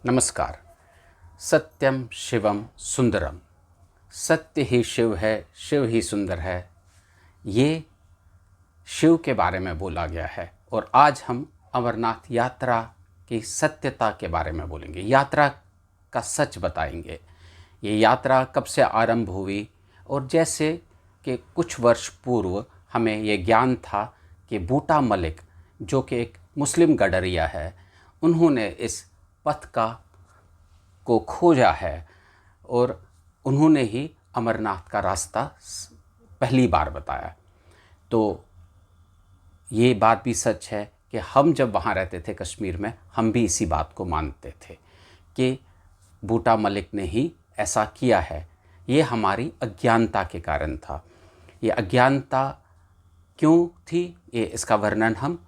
नमस्कार। सत्यम शिवम सुंदरम। सत्य ही शिव है, शिव ही सुंदर है। ये शिव के बारे में बोला गया है और आज हम अमरनाथ यात्रा की सत्यता के बारे में बोलेंगे। यात्रा का सच बताएंगे। ये यात्रा कब से आरंभ हुई और जैसे कि कुछ वर्ष पूर्व हमें ये ज्ञान था कि बूटा मलिक जो कि एक मुस्लिम गडरिया है, उन्होंने इस पथ को खोजा है और उन्होंने ही अमरनाथ का रास्ता पहली बार बताया। तो ये बात भी सच है कि हम जब वहाँ रहते थे कश्मीर में, हम भी इसी बात को मानते थे कि बूटा मलिक ने ही ऐसा किया है। ये हमारी अज्ञानता के कारण था। ये अज्ञानता क्यों थी, ये इसका वर्णन हम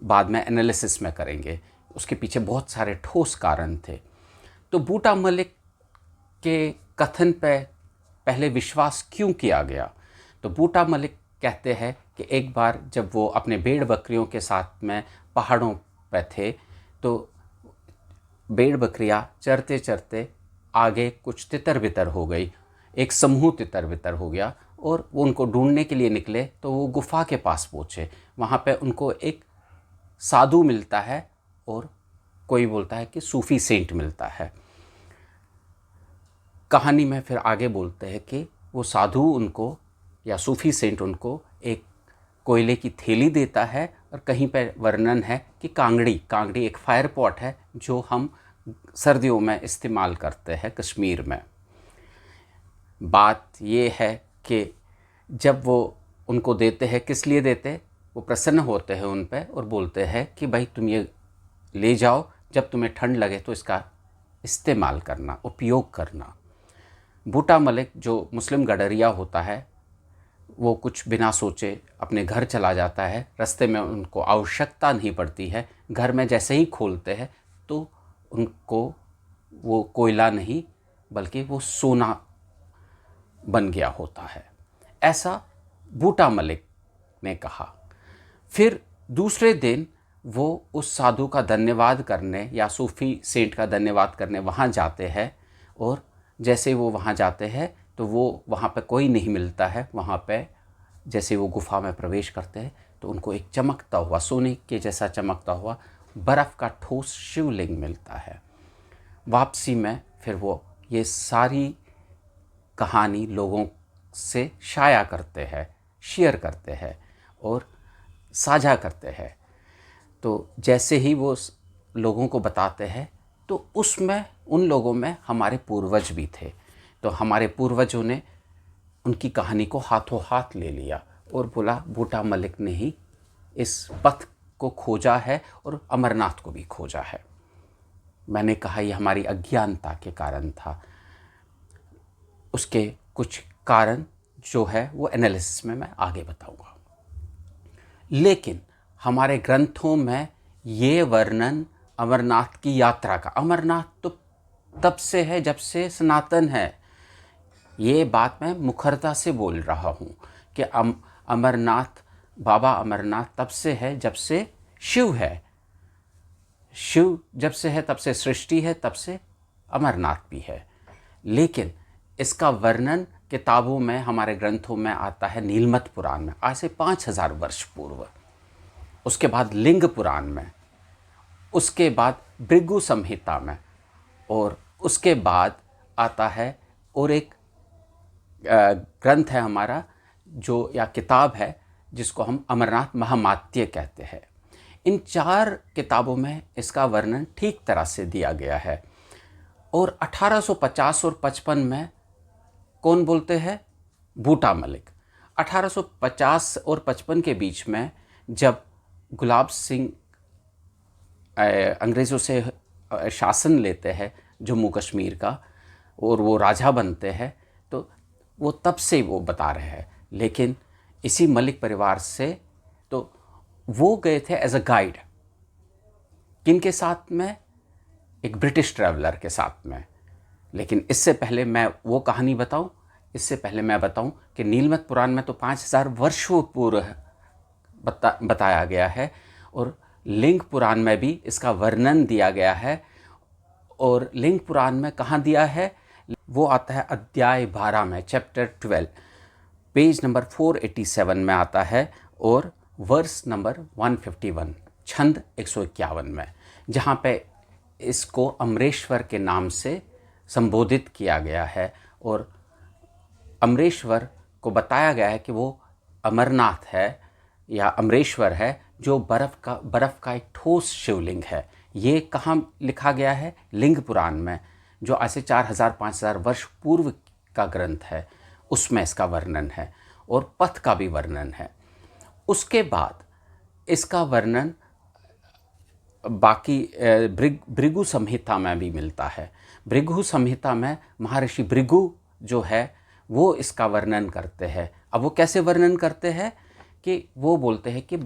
बाद में एनालिसिस में करेंगे। उसके पीछे बहुत सारे ठोस कारण थे। तो बूटा मलिक के कथन पर पहले विश्वास क्यों किया गया? तो बूटा मलिक कहते हैं कि एक बार जब वो अपने भेड़ बकरियों के साथ में पहाड़ों पर थे, तो भेड़ बकरियां चरते चरते आगे कुछ तितर बितर हो गई। एक समूह तितर बितर हो गया और वो उनको ढूंढने के लिए निकले। तो वो गुफा के पास पहुँचे। वहाँ पे उनको एक साधु मिलता है और कोई बोलता है कि सूफ़ी सेंट मिलता है। कहानी में फिर आगे बोलते हैं कि वो साधु उनको या सूफ़ी सेंट उनको एक कोयले की थैली देता है और कहीं पर वर्णन है कि कांगड़ी एक फायर पॉट है जो हम सर्दियों में इस्तेमाल करते हैं कश्मीर में। बात ये है कि जब वो उनको देते हैं, किस लिए देते, वो प्रसन्न होते हैं उन पर और बोलते हैं कि भाई तुम ये ले जाओ, जब तुम्हें ठंड लगे तो इसका इस्तेमाल करना, उपयोग करना। बूटा मलिक जो मुस्लिम गडरिया होता है, वो कुछ बिना सोचे अपने घर चला जाता है। रास्ते में उनको आवश्यकता नहीं पड़ती है। घर में जैसे ही खोलते हैं तो उनको वो कोयला नहीं बल्कि वो सोना बन गया होता है। ऐसा बूटा मलिक ने कहा। फिर दूसरे दिन वो उस साधु का धन्यवाद करने या सूफ़ी सेंट का धन्यवाद करने वहाँ जाते हैं और जैसे वो वहाँ जाते हैं तो वो वहाँ पे कोई नहीं मिलता है। वहाँ पे जैसे वो गुफ़ा में प्रवेश करते हैं तो उनको एक चमकता हुआ, सोने के जैसा चमकता हुआ बर्फ़ का ठोस शिवलिंग मिलता है। वापसी में फिर वो ये सारी कहानी लोगों से शाया करते हैं, शेयर करते हैं और साझा करते हैं। तो जैसे ही वो लोगों को बताते हैं तो उसमें उन लोगों में हमारे पूर्वज भी थे। तो हमारे पूर्वजों ने उनकी कहानी को हाथों हाथ ले लिया और बोला बूटा मलिक ने ही इस पथ को खोजा है और अमरनाथ को भी खोजा है। मैंने कहा यह हमारी अज्ञानता के कारण था। उसके कुछ कारण जो है वो एनालिसिस में मैं आगे बताऊंगा। लेकिन हमारे ग्रंथों में ये वर्णन अमरनाथ की यात्रा का, अमरनाथ तो तब से है जब से सनातन है। ये बात मैं मुखरता से बोल रहा हूँ कि अमरनाथ, बाबा अमरनाथ तब से है जब से शिव है। शिव जब से है तब से सृष्टि है, तब से अमरनाथ भी है। लेकिन इसका वर्णन किताबों में, हमारे ग्रंथों में आता है नीलमत पुराण में, आज से 5000 वर्ष पूर्व। उसके बाद लिंग पुराण में, उसके बाद भृगु संहिता में, और उसके बाद आता है और एक ग्रंथ है हमारा जो, या किताब है जिसको हम अमरनाथ महामात्य कहते हैं। इन 4 किताबों में इसका वर्णन ठीक तरह से दिया गया है। और 1850 और 55 में कौन बोलते हैं? बूटा मलिक। 1850 और 55 के बीच में जब गुलाब सिंह अंग्रेज़ों से शासन लेते हैं जम्मू कश्मीर का और वो राजा बनते हैं, तो वो तब से वो बता रहे हैं। लेकिन इसी मलिक परिवार से तो वो गए थे एज अ गाइड। किनके साथ में? एक ब्रिटिश ट्रैवलर के साथ में। लेकिन इससे पहले मैं वो कहानी बताऊं, इससे पहले मैं बताऊं कि नीलमत पुराण में तो 5000 वर्षों पूर्व बताया गया है और लिंग पुराण में भी इसका वर्णन दिया गया है। और लिंग पुराण में कहाँ दिया है, वो आता है अध्याय 12 में, चैप्टर 12, पेज नंबर 487 में आता है और वर्स नंबर 151, छंद 151 में, जहाँ पे इसको अमरेश्वर के नाम से संबोधित किया गया है। और अमरेश्वर को बताया गया है कि वो अमरनाथ है या अमरेश्वर है, जो बर्फ़ का एक ठोस शिवलिंग है। ये कहाँ लिखा गया है, लिंग पुराण में, जो आज से 4000-5000 वर्ष पूर्व का ग्रंथ है, उसमें इसका वर्णन है और पथ का भी वर्णन है। उसके बाद इसका वर्णन बाकी भृगु संहिता में भी मिलता है। भृगु संहिता में महर्षि भृगु जो है वो इसका वर्णन करते हैं। अब वो कैसे वर्णन करते हैं कि वो बोलते हैं कि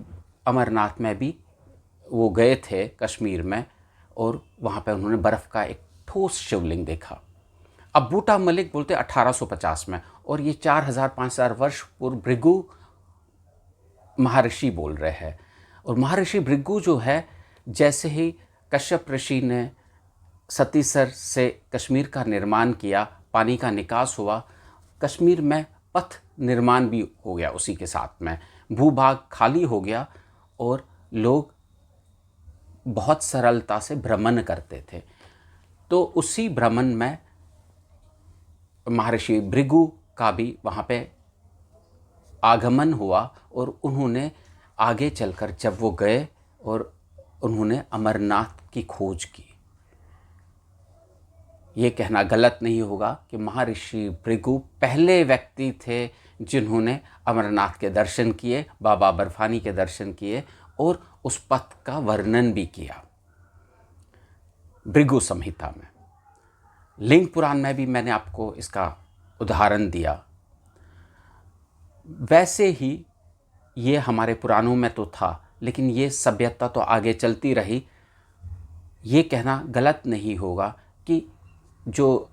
अमरनाथ में भी वो गए थे कश्मीर में, और वहाँ पे उन्होंने बर्फ़ का एक ठोस शिवलिंग देखा। अब बूटा मलिक बोलते 1850 में, और ये 4000-5000 वर्ष पूर्व भृगु महर्षि बोल रहे हैं। और महर्षि भृगु जो है, जैसे ही कश्यप ऋषि ने सतीसर से कश्मीर का निर्माण किया, पानी का निकास हुआ, कश्मीर में पथ निर्माण भी हो गया, उसी के साथ में भूभाग खाली हो गया और लोग बहुत सरलता से भ्रमण करते थे। तो उसी भ्रमण में महर्षि भृगु का भी वहाँ पे आगमन हुआ, और उन्होंने आगे चलकर जब वो गए और उन्होंने अमरनाथ की खोज की। ये कहना गलत नहीं होगा कि महर्षि भृगु पहले व्यक्ति थे जिन्होंने अमरनाथ के दर्शन किए, बाबा बर्फानी के दर्शन किए और उस पथ का वर्णन भी किया भृगु संहिता में। लिंग पुराण में भी मैंने आपको इसका उदाहरण दिया। वैसे ही ये हमारे पुराणों में तो था, लेकिन ये सभ्यता तो आगे चलती रही। ये कहना गलत नहीं होगा कि जो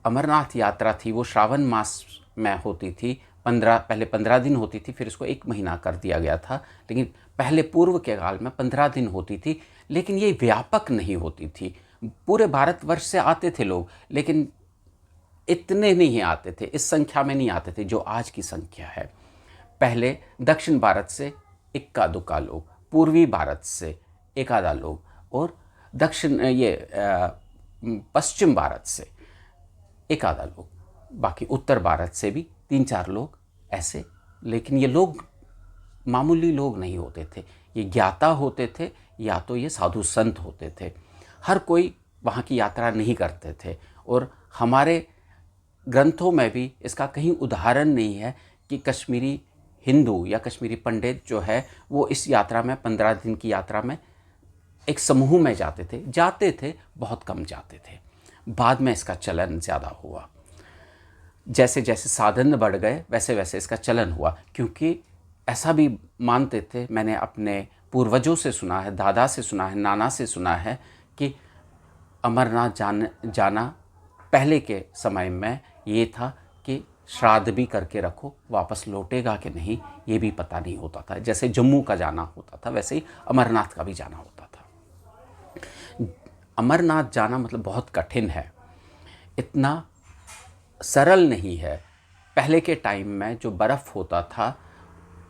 अमरनाथ यात्रा थी वो श्रावण मास में होती थी, पहले 15 दिन होती थी, फिर इसको 1 महीना कर दिया गया था। लेकिन पहले पूर्व के काल में 15 दिन होती थी, लेकिन ये व्यापक नहीं होती थी। पूरे भारतवर्ष से आते थे लोग, लेकिन इतने नहीं आते थे, इस संख्या में नहीं आते थे जो आज की संख्या है। पहले दक्षिण भारत से इक्का दुक्का लोग, पूर्वी भारत से एक आधा लोग, और पश्चिम भारत से एक आधा लोग, बाकी उत्तर भारत से भी 3-4 लोग ऐसे। लेकिन ये लोग मामूली लोग नहीं होते थे, ये ज्ञाता होते थे या तो ये साधु संत होते थे। हर कोई वहाँ की यात्रा नहीं करते थे, और हमारे ग्रंथों में भी इसका कहीं उदाहरण नहीं है कि कश्मीरी हिंदू या कश्मीरी पंडित जो है वो इस यात्रा में 15 दिन की यात्रा में एक समूह में जाते थे, बहुत कम जाते थे। बाद में इसका चलन ज़्यादा हुआ, जैसे जैसे साधन बढ़ गए वैसे वैसे इसका चलन हुआ, क्योंकि ऐसा भी मानते थे, मैंने अपने पूर्वजों से सुना है, दादा से सुना है, नाना से सुना है कि अमरनाथ जाना पहले के समय में ये था कि श्राद्ध भी करके रखो, वापस लौटेगा कि नहीं ये भी पता नहीं होता था। जैसे जम्मू का जाना होता था वैसे ही अमरनाथ का भी जाना होता था। अमरनाथ जाना मतलब बहुत कठिन है, इतना सरल नहीं है। पहले के टाइम में जो बर्फ़ होता था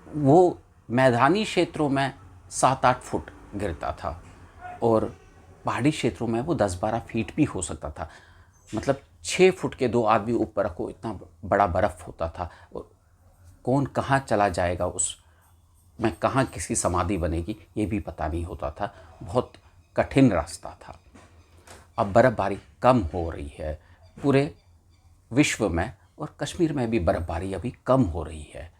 वो मैदानी क्षेत्रों में 7-8 फुट गिरता था, और पहाड़ी क्षेत्रों में वो 10-12 फीट भी हो सकता था। मतलब 6 फुट के 2 आदमी ऊपर रखो, इतना बड़ा बर्फ़ होता था। और कौन कहाँ चला जाएगा, उस में कहाँ किसकी समाधि बनेगी ये भी पता नहीं होता था। बहुत कठिन रास्ता था। अब बर्फ़बारी कम हो रही है पूरे विश्व में, और कश्मीर में भी बर्फ़बारी अभी कम हो रही है।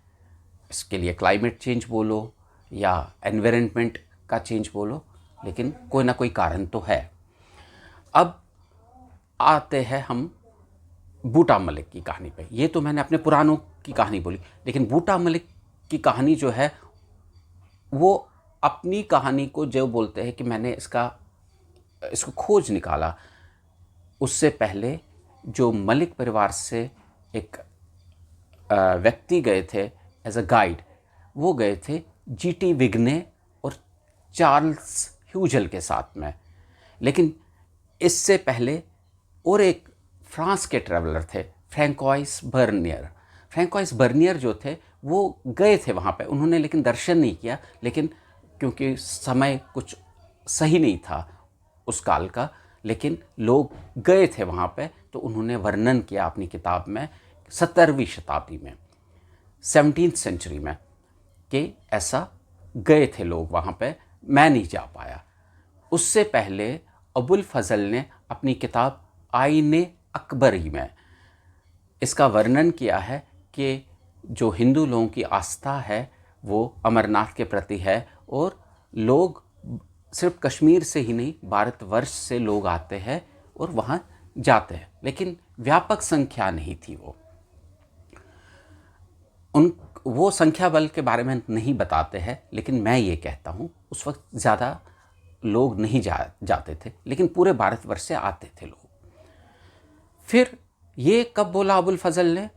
इसके लिए क्लाइमेट चेंज बोलो या एनवायरनमेंट का चेंज बोलो, लेकिन कोई ना कोई कारण तो है। अब आते हैं हम बूटा मलिक की कहानी पे। ये तो मैंने अपने पुराणों की कहानी बोली, लेकिन बूटा मलिक की कहानी जो है वो अपनी कहानी को जो बोलते हैं कि मैंने इसको खोज निकाला, उससे पहले जो मलिक परिवार से एक व्यक्ति गए थे एज अ गाइड, वो गए थे G.T. विग्ने और चार्ल्स ह्यूजेल के साथ में। लेकिन इससे पहले और एक फ्रांस के ट्रैवलर थे, फ्रैंकोइस बर्नियर। फ्रैंकोइस बर्नियर जो थे वो गए थे वहाँ पे, उन्होंने लेकिन दर्शन नहीं किया, लेकिन क्योंकि समय कुछ सही नहीं था उस काल का, लेकिन लोग गए थे वहाँ पे, तो उन्होंने वर्णन किया अपनी किताब में 17वीं शताब्दी में, 17th सेंचुरी में, कि ऐसा गए थे लोग वहाँ पे, मैं नहीं जा पाया। उससे पहले अबुल फजल ने अपनी किताब आईने अकबरी में इसका वर्णन किया है कि जो हिंदू लोगों की आस्था है वो अमरनाथ के प्रति है, और लोग सिर्फ कश्मीर से ही नहीं भारतवर्ष से लोग आते हैं और वहाँ जाते हैं, लेकिन व्यापक संख्या नहीं थी। वो संख्या बल के बारे में नहीं बताते हैं, लेकिन मैं ये कहता हूँ उस वक्त ज़्यादा लोग नहीं जाते थे, लेकिन पूरे भारतवर्ष से आते थे लोग। फिर ये कब बोला अबुल फजल ने?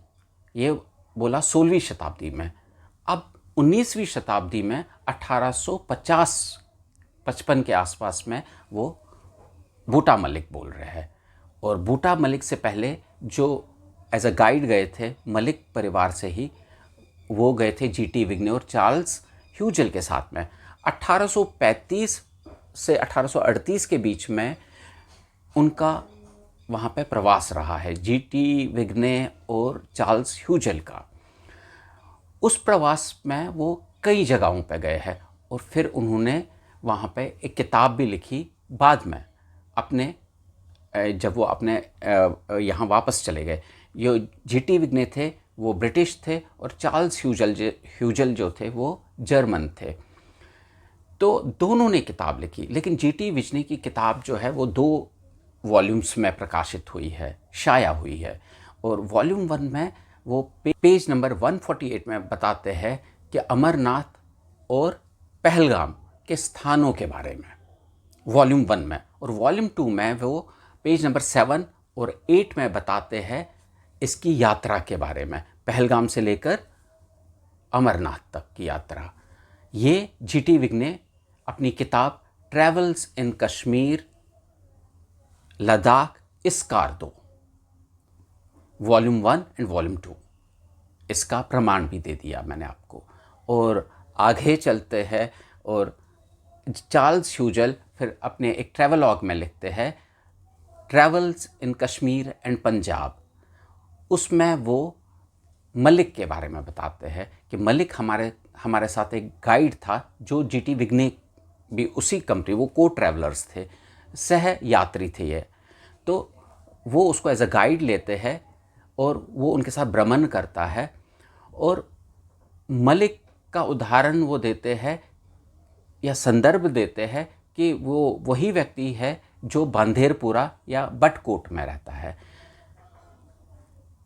ये बोला 16वीं शताब्दी में। अब 19वीं शताब्दी में 1850-55 के आसपास में वो बूटा मलिक बोल रहे हैं, और बूटा मलिक से पहले जो एज अ गाइड गए थे मलिक परिवार से ही, वो गए थे जीटी विग्ने और चार्ल्स ह्यूजेल के साथ में। 1835 से 1838 के बीच में उनका वहाँ पे प्रवास रहा है, जीटी विग्ने और चार्ल्स ह्यूजेल का। उस प्रवास में वो कई जगहों पे गए हैं, और फिर उन्होंने वहाँ पे एक किताब भी लिखी बाद में, अपने जब वो अपने यहाँ वापस चले गए। ये जीटी विग्ने थे वो ब्रिटिश थे, और चार्ल्स ह्यूजेल जो थे वो जर्मन थे। तो दोनों ने किताब लिखी, लेकिन जीटी विग्ने की किताब जो है वो 2 वॉल्यूम्स में प्रकाशित हुई है, शाया हुई है। और वॉल्यूम 1 में वो पेज नंबर 148 में बताते हैं कि अमरनाथ और पहलगाम के स्थानों के बारे में, वॉल्यूम 1 में। और वॉल्यूम 2 में वो पेज नंबर 7 और 8 में बताते हैं इसकी यात्रा के बारे में, पहलगाम से लेकर अमरनाथ तक की यात्रा। ये जीटी विग्ने अपनी किताब travels in Kashmir Ladakh Iskardo volume 1 and volume 2, इसका प्रमाण भी दे दिया मैंने आपको। और आगे चलते हैं, और चार्ल्स ह्यूजेल फिर अपने एक ट्रैवलॉग में लिखते हैं travels in Kashmir and Punjab. उसमें वो मलिक के बारे में बताते हैं कि मलिक हमारे साथ एक गाइड था, जो जीटी विग्ने भी उसी कंपनी, वो को ट्रैवलर्स थे, सह यात्री थे ये। तो वो उसको एज अ गाइड लेते हैं और वो उनके साथ भ्रमण करता है, और मलिक का उदाहरण वो देते हैं या संदर्भ देते हैं कि वो वही व्यक्ति है जो बांधेरपुरा या बटकोट में रहता है,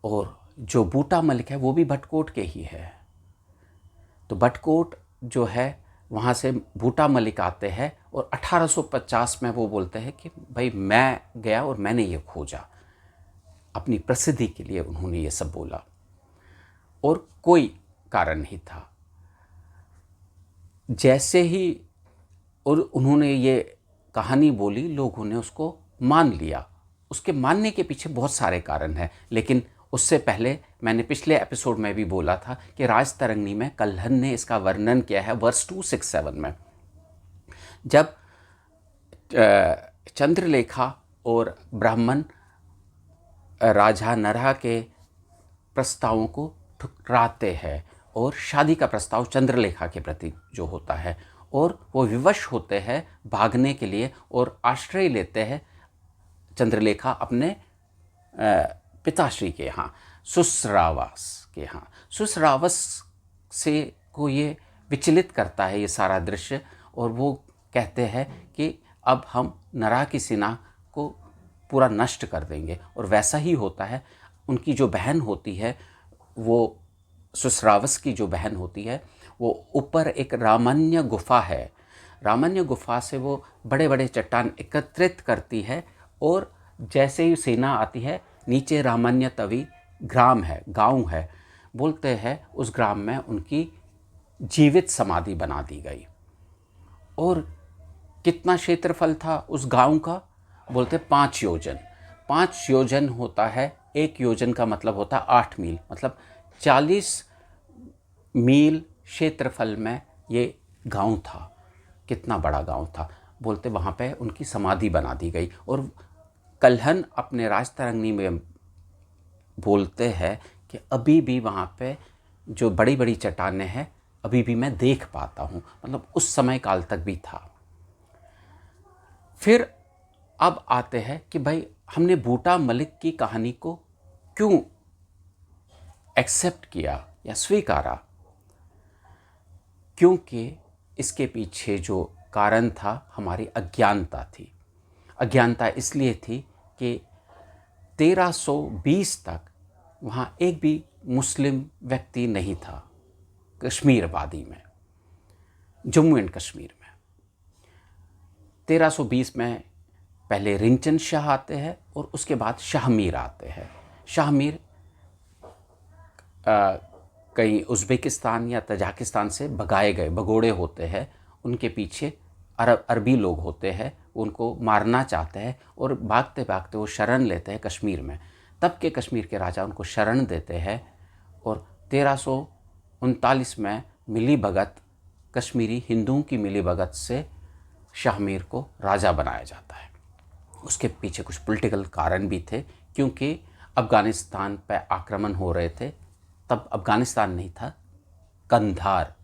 और जो बूटा मलिक है वो भी बटकोट के ही है। तो बटकोट जो है वहाँ से बूटा मलिक आते हैं, और 1850 में वो बोलते हैं कि भाई मैं गया और मैंने ये खोजा। अपनी प्रसिद्धि के लिए उन्होंने ये सब बोला, और कोई कारण नहीं था। जैसे ही और उन्होंने ये कहानी बोली, लोगों ने उसको मान लिया। उसके मानने के पीछे बहुत सारे कारण हैं, लेकिन उससे पहले मैंने पिछले एपिसोड में भी बोला था कि राजतरंगिणी में कल्हन ने इसका वर्णन किया है वर्स 267 में, जब चंद्रलेखा और ब्राह्मण राजा नरहा के प्रस्तावों को ठुकराते हैं, और शादी का प्रस्ताव चंद्रलेखा के प्रति जो होता है, और वो विवश होते हैं भागने के लिए, और आश्रय लेते हैं चंद्रलेखा अपने पिताश्री के यहाँ, सुसरावास के यहाँ। सुसरावास से को ये विचलित करता है ये सारा दृश्य, और वो कहते हैं कि अब हम नरहा की सेना को पूरा नष्ट कर देंगे। और वैसा ही होता है। उनकी जो बहन होती है, वो सुसरावस की जो बहन होती है, वो ऊपर एक रामन्य गुफा है, रामन्य गुफा से वो बड़े बड़े चट्टान एकत्रित करती है, और जैसे ही सेना आती है, नीचे रामन्य तवी ग्राम है, गांव है, बोलते हैं उस ग्राम में उनकी जीवित समाधि बना दी गई। और कितना क्षेत्रफल था उस गांव का? बोलते 5 योजन। 5 योजन होता है, 1 योजन का मतलब होता है 8 मील, मतलब 40 मील क्षेत्रफल में ये गांव था। कितना बड़ा गांव था। बोलते वहाँ पे उनकी समाधि बना दी गई। और कल्हन अपने राजतरंगिणी में बोलते हैं कि अभी भी वहाँ पे जो बड़ी बड़ी चट्टानें हैं अभी भी मैं देख पाता हूँ, मतलब उस समय काल तक भी था। फिर अब आते हैं कि भाई हमने बूटा मलिक की कहानी को क्यों एक्सेप्ट किया या स्वीकारा, क्योंकि इसके पीछे जो कारण था हमारी अज्ञानता थी। अज्ञानता इसलिए थी कि 1320 तक वहाँ एक भी मुस्लिम व्यक्ति नहीं था कश्मीर वादी में, जम्मू एंड कश्मीर में। 1320 में पहले रिंचन शाह आते हैं और उसके बाद शाह मीर आते हैं। शाह मीर कहीं उज़्बेकिस्तान या तजाकिस्तान से भगाए गए भगोड़े होते हैं, उनके पीछे अरबी लोग होते हैं, उनको मारना चाहते हैं और भागते भागते वो शरण लेते हैं कश्मीर में। तब के कश्मीर के राजा उनको शरण देते हैं और 1339 में मिली भगत, कश्मीरी हिंदुओं की मिली भगत से शाह मीर को राजा बनाया जाता है। उसके पीछे कुछ पॉलिटिकल कारण भी थे, क्योंकि अफ़गानिस्तान पर आक्रमण हो रहे थे। तब अफ़गानिस्तान नहीं था, कंधार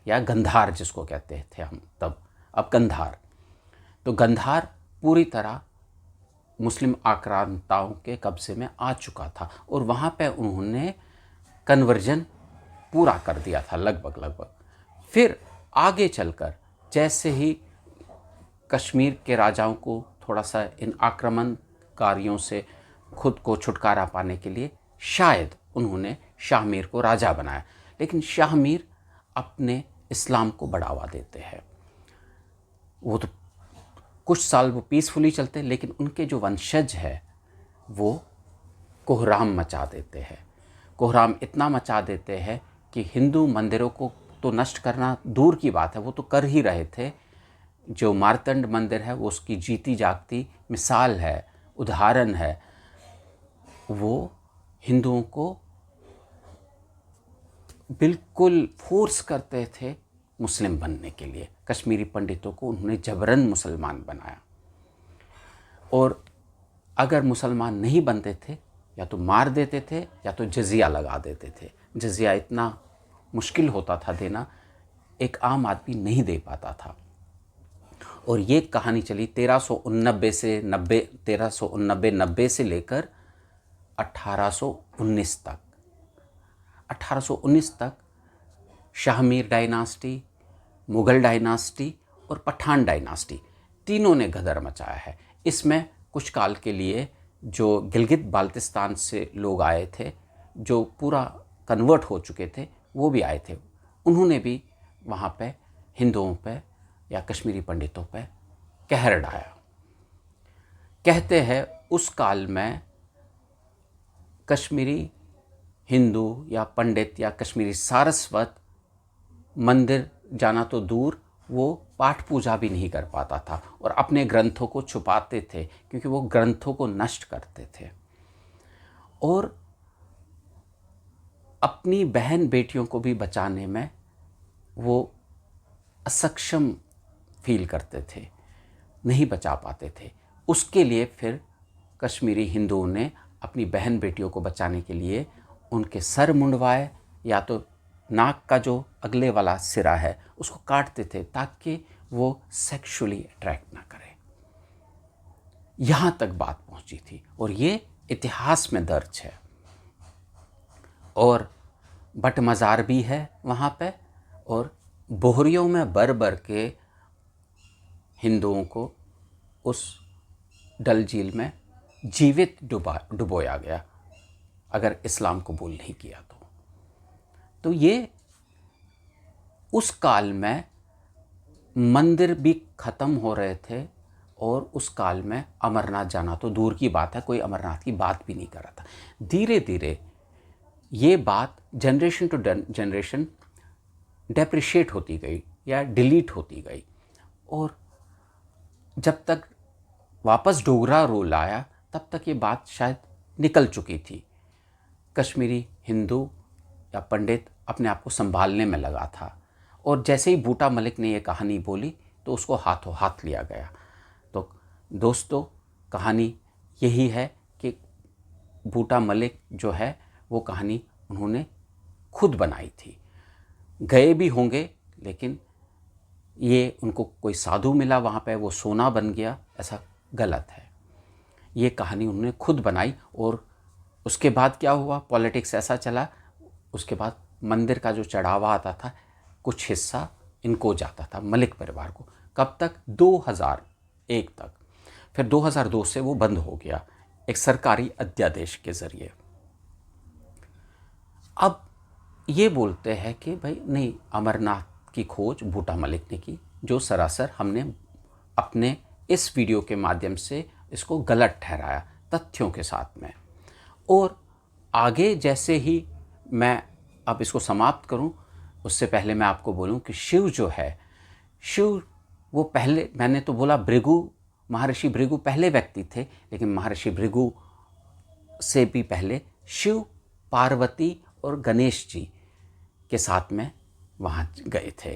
या गंधार जिसको कहते थे हम तब, अब गंधार। तो गंधार पूरी तरह मुस्लिम आक्रांताओं के कब्जे में आ चुका था और वहाँ पे उन्होंने कन्वर्जन पूरा कर दिया था लगभग। फिर आगे चलकर जैसे ही कश्मीर के राजाओं को थोड़ा सा इन आक्रमणकारियों से खुद को छुटकारा पाने के लिए शायद उन्होंने शाह मीर को राजा बनाया। लेकिन शाह मीर अपने इस्लाम को बढ़ावा देते हैं। वो तो कुछ साल वो पीसफुली चलते, लेकिन उनके जो वंशज है वो कोहराम मचा देते हैं। कोहराम इतना मचा देते हैं कि हिंदू मंदिरों को तो नष्ट करना दूर की बात है, वो तो कर ही रहे थे। जो मार्तंड मंदिर है वो उसकी जीती जागती मिसाल है, उदाहरण है। वो हिंदुओं को बिल्कुल फोर्स करते थे मुस्लिम बनने के लिए। कश्मीरी पंडितों को उन्होंने जबरन मुसलमान बनाया और अगर मुसलमान नहीं बनते थे या तो मार देते थे या तो जजिया लगा देते थे। जजिया इतना मुश्किल होता था देना, एक आम आदमी नहीं दे पाता था। और ये कहानी चली 1389 से लेकर 1819 तक। 1819 तक शाह मीर डायनास्टी, मुग़ल डायनास्टी और पठान डायनास्टी तीनों ने गदर मचाया है। इसमें कुछ काल के लिए जो गिलगित बाल्टिस्तान से लोग आए थे, जो पूरा कन्वर्ट हो चुके थे, वो भी आए थे। उन्होंने भी वहाँ पे हिंदुओं पे या कश्मीरी पंडितों पे कहर ढाया। कहते हैं उस काल में कश्मीरी हिंदू या पंडित या कश्मीरी सारस्वत मंदिर जाना तो दूर, वो पाठ पूजा भी नहीं कर पाता था और अपने ग्रंथों को छुपाते थे, क्योंकि वो ग्रंथों को नष्ट करते थे और अपनी बहन बेटियों को भी बचाने में वो असक्षम फील करते थे, नहीं बचा पाते थे। उसके लिए फिर कश्मीरी हिंदुओं ने अपनी बहन बेटियों को बचाने के लिए उनके सर मुंडवाए, या तो नाक का जो अगले वाला सिरा है उसको काटते थे ताकि वो सेक्सुअली अट्रैक्ट ना करे। यहाँ तक बात पहुँची थी और ये इतिहास में दर्ज है। और बट मज़ार भी है वहाँ पे, और बोहरियों में भर के हिंदुओं को उस डल झील में जीवित डुबोया गया, अगर इस्लाम कबूल नहीं किया तो ये उस काल में मंदिर भी ख़त्म हो रहे थे और उस काल में अमरनाथ जाना तो दूर की बात है, कोई अमरनाथ की बात भी नहीं कर रहा था। धीरे धीरे ये बात जनरेशन टू जनरेशन डेप्रिशिएट होती गई या डिलीट होती गई, और जब तक वापस डोगरा रोल आया तब तक ये बात शायद निकल चुकी थी। कश्मीरी हिंदू या पंडित अपने आप को संभालने में लगा था, और जैसे ही बूटा मलिक ने ये कहानी बोली तो उसको हाथों हाथ लिया गया। तो दोस्तों, कहानी यही है कि बूटा मलिक जो है वो कहानी उन्होंने खुद बनाई थी। गए भी होंगे, लेकिन ये उनको कोई साधु मिला वहाँ पे, वो सोना बन गया, ऐसा गलत है। ये कहानी उन्होंने खुद बनाई। और उसके बाद क्या हुआ, पॉलिटिक्स ऐसा चला, उसके बाद मंदिर का जो चढ़ावा आता था कुछ हिस्सा इनको जाता था, मलिक परिवार को। कब तक? 2001 तक। फिर 2002 से वो बंद हो गया एक सरकारी अध्यादेश के ज़रिए। अब ये बोलते हैं कि भाई नहीं, अमरनाथ की खोज बूटा मलिक ने की, जो सरासर हमने अपने इस वीडियो के माध्यम से इसको गलत ठहराया तथ्यों के साथ में। और आगे जैसे ही मैं अब इसको समाप्त करूं, उससे पहले मैं आपको बोलूं कि शिव जो है, शिव वो पहले, मैंने तो बोला भृगु, महर्षि भृगु पहले व्यक्ति थे, लेकिन महर्षि भृगु से भी पहले शिव पार्वती और गणेश जी के साथ में वहाँ गए थे।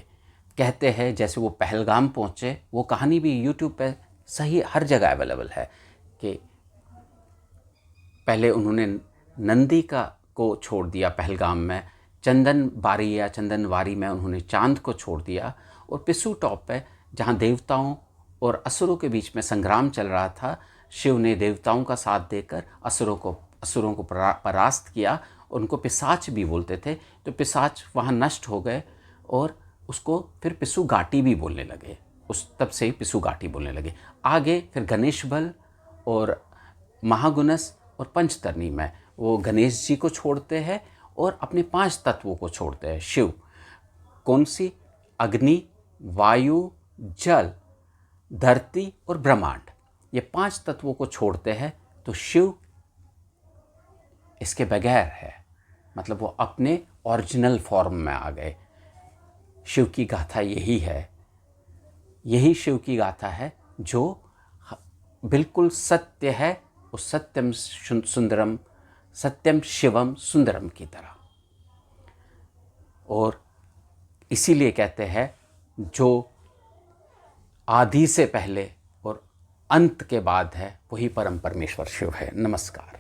कहते हैं जैसे वो पहलगाम पहुँचे, वो कहानी भी यूट्यूब पे सही हर जगह अवेलेबल है, कि पहले उन्होंने नंदी को छोड़ दिया पहलगाम में, चंदन बारी या चंदनवारी में उन्होंने चांद को छोड़ दिया, और पिस्सू टॉप पे जहाँ देवताओं और असुरों के बीच में संग्राम चल रहा था, शिव ने देवताओं का साथ देकर असुरों को परास्त किया। उनको पिशाच भी बोलते थे, तो पिशाच वहाँ नष्ट हो गए, और उसको फिर पिस्सू घाटी भी बोलने लगे। तब से ही पिस्सू घाटी बोलने लगे। आगे फिर गणेश बल और महागुनस और पंचतरनी में वो गणेश जी को छोड़ते हैं और अपने 5 तत्वों को छोड़ते हैं। शिव कौन सी? अग्नि, वायु, जल, धरती और ब्रह्मांड, ये 5 तत्वों को छोड़ते हैं। तो शिव इसके बगैर है, मतलब वो अपने ओरिजिनल फॉर्म में आ गए। शिव की गाथा यही है, यही शिव की गाथा है जो बिल्कुल सत्य है, उस सत्यम सुंदरम, सत्यम शिवम सुंदरम की तरह। और इसीलिए कहते हैं जो आदि से पहले और अंत के बाद है, वही परम परमेश्वर शिव है। नमस्कार।